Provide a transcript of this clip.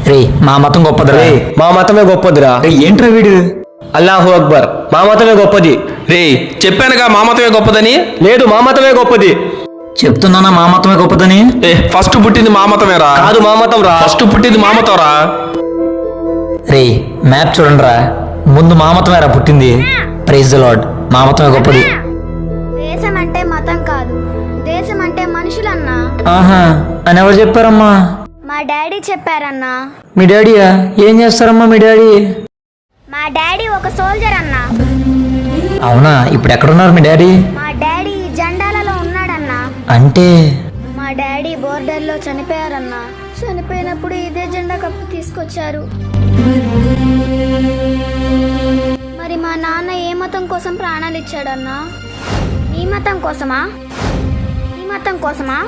రే మా మతం గొప్పదిరా. మా మతమే గొప్పదిరా. ఏంట్రా వీడు? అల్లాహు అక్బర్. మా మతమే గొప్పది. రే చెప్పానుగా మా మతమే గొప్పదని. లేదు, మా మతమే గొప్పది. చెప్తున్నానా మా మతమే గొప్పదని? ఫస్ట్ పుట్టింది మా మతమేరా. కాదు, మా మతం రా. ఫస్ట్ పుట్టింది మా మతం రా. రే మ్యాప్ చూడండి రా, ముందు మా మతమేరా పుట్టింది. Praise the Lord. మా మతమే గొప్పది. దేశం అంటే మతం కాదు, దేశం అంటే మనుషులన్నా. ఆహా అని ఎవరు చెప్పారమ్మా? మా డాడీ చెప్పారన్నా. మీ డాడీయా? ఏం చేస్తారమ్మా మీ డాడీ? మా డాడీ ఒక సోల్జర్ అన్నా. అవునా? ఇప్పుడు ఎక్కడున్నారు మీ డాడీ? మా డాడీ ఈ జెండాలలో ఉన్నాడన్నా. అంటే మా డాడీ బోర్డర్లో చనిపోయారన్నా. చనిపోయినప్పుడు ఇదే జెండా కప్పు తీసుకొచ్చారు. మరి మా నాన్న ఏ మతం కోసం ప్రాణాలు ఇచ్చాడన్నా? ఈ మతం కోసమా? ఈ మతం కోసమా?